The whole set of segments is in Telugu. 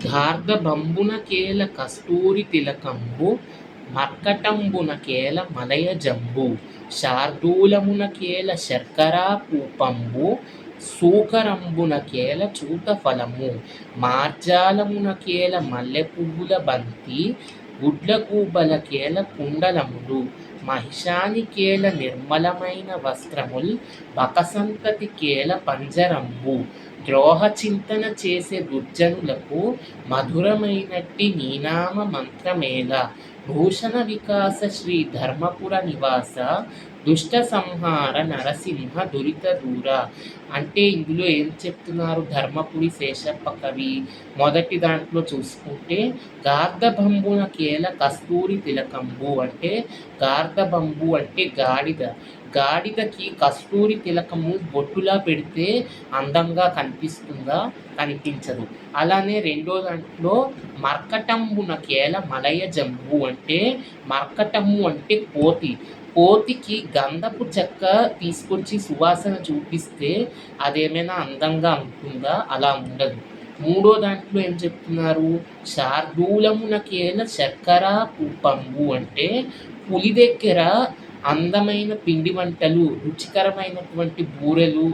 గార్ధబంబున కేల కస్తూరి తిలకంబు మర్కటంబున కేల మలయ జంబు శార్దూలమున కేల శర్కరా పూపంబు సూకరంబున కేల చూతఫలము మార్జాలమున కేల మల్లె పువ్వుల బంతి గుడ్లగూబల కేల కుండలములు మహిషాని కేల నిర్మలమైన వస్త్రముల్ బకసంతతి కేల పంజరంబు ద్రోహ చింతన చేసే దుర్జనులకు మధురమైనట్టి నీనామ మంత్రమేల భూషణ వికాస శ్రీ ధర్మపుర నివాస దుష్ట సంహార నరసింహ దురిత దూర. అంటే ఇందులో ఏం చెప్తున్నారు ధర్మపురి శేషప్ప కవి? మొదటి దాంట్లో చూసుకుంటే గార్ధబంబున కేల కస్తూరి తిలకంబు అంటే గార్ధబంబు అంటే గాడిద. గాడిదకి కస్తూరి తిలకము బొట్టులా పెడితే అందంగా కనిపిస్తుందా? కనిపించదు. అలానే రెండో దాంట్లో మర్కటంబున కేల మలయ జంబు అంటే మర్కటము అంటే కోతి. కోతికి గంధపు చెక్క తీసుకొచ్చి సువాసన చూపిస్తే అదేమైనా అందంగా ఉంటుందా? అలా ఉండదు. మూడో దాంట్లో ఏం చెప్తున్నారు? శార్దూలమున కేల శర్కర పూపంబు అంటే పులి దగ్గర అందమైన పిండి వంటలు, రుచికరమైనటువంటి బూరెలు,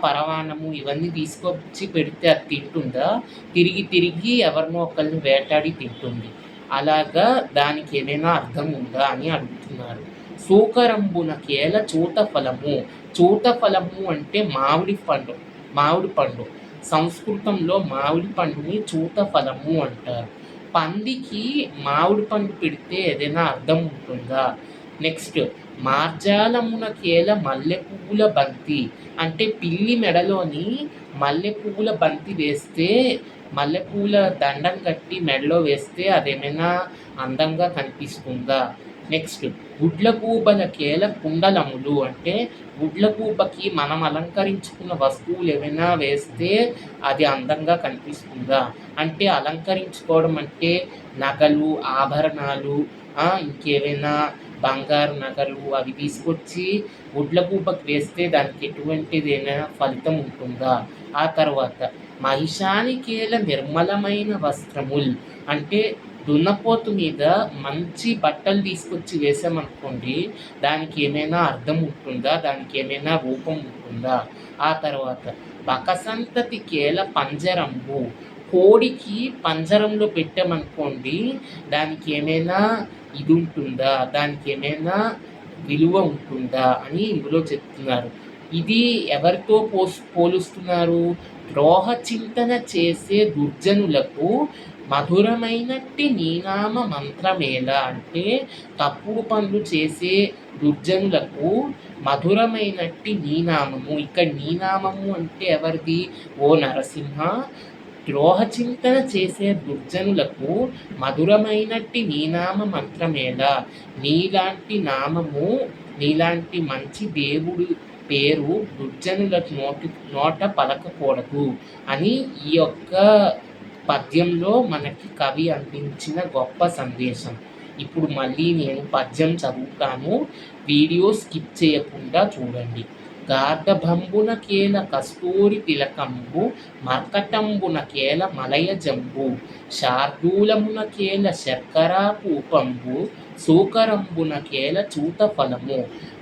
పరవాన్నము ఇవన్నీ తీసుకొచ్చి పెడితే అది తింటుందా? తిరిగి తిరిగి ఎవరినో ఒకరిని వేటాడి తింటుంది. అలాగా దానికి ఏదైనా అర్థం ఉందా అని అడుగుతున్నారు. సూకరంబున కేల చూతఫలము. చూతఫలము అంటే మామిడి పండు. సంస్కృతంలో మామిడి పండుని చూతఫలము అంటారు. పందికి మామిడి పండు పెడితే ఏదైనా అర్థం ఉంటుందా? నెక్స్ట్ మార్జాలమున కేల మల్లె పువ్వుల బంతి అంటే పిల్లి మెడలోని మల్లె పువ్వుల బంతి వేస్తే, మల్లెపూల దండం కట్టి మెడలో వేస్తే అదేమైనా అందంగా కనిపిస్తుందా? నెక్స్ట్ గుడ్లగూబల కేల కుండలములు అంటే గుడ్లగూబకి మనం అలంకరించుకున్న వస్తువులు ఏమైనా వేస్తే అది అందంగా కనిపిస్తుందా? అంటే అలంకరించుకోవడం అంటే నగలు, ఆభరణాలు, ఇంకేమైనా బంగారు నగలు అవి తీసుకొచ్చి గుడ్లగూబకి వేస్తే దానికి ఎటువంటిదైనా ఫలితం ఉంటుందా? ఆ తర్వాత మహిషాని కేల నిర్మలమైన వస్త్రముల్ అంటే దున్నపోతు మీద మంచి బట్టలు తీసుకొచ్చి వేసామనుకోండి, దానికి ఏమైనా అర్థం ఉంటుందా? దానికి ఏమైనా రూపం ఉంటుందా? ఆ తర్వాత బకసంతతి కేల పంజరంబు కోడికి పంజరంలో పెట్టామనుకోండి, దానికి ఏమైనా ఇది ఉంటుందా? దానికి ఏమైనా విలువ ఉంటుందా అని ఇందులో చెప్తున్నారు. ఇది ఎవరితో పోలుస్తున్నారు? ద్రోహ చింతన చేసే దుర్జనులకు మధురమైనట్టి నీనామ మంత్రమేల అంటే తప్పుడు పనులు చేసే దుర్జనులకు మధురమైనట్టి నీనామము. ఇక్కడ నీనామము అంటే ఎవరిది? ఓ నరసింహ, ద్రోహచింతన చేసే దుర్జనులకు మధురమైనట్టి నీనామ మంత్రమేల. నీలాంటి నామము, నీలాంటి మంచి దేవుడి పేరు దుర్జనుల నోట పలకకూడదు అని ఈ యొక్క పద్యంలో మనకి కవి అందించిన గొప్ప సందేశం. ఇప్పుడు మళ్ళీ నేను పద్యం చదువుతాను, వీడియో స్కిప్ చేయకుండా చూడండి. గార్ధబంబున కేల కస్తూరి తిలకంబు మర్కటంబున కేల మలయ జంబు శార్దూలమున కేల శర్కరా పూపంబు సూకరంబున కేల చూతఫలము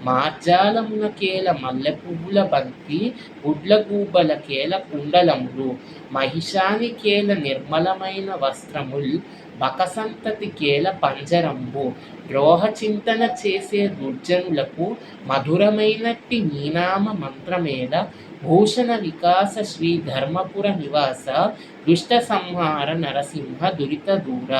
మార్జాలమున కేల మల్లె పువ్వుల బంతి గుడ్లగూబల కేల కుండలములు మహిషాని కేల నిర్మలమైన వస్త్రముల్ బకసంతతి కేల పంజరంబు ద్రోహ చింతన చేసే దుర్జనులకు మధురమైనట్టి నీనామ మంత్రమేల భూషణ వికాస శ్రీ ధర్మపుర నివాస దుష్ట సంహార నరసింహ దురిత దూర.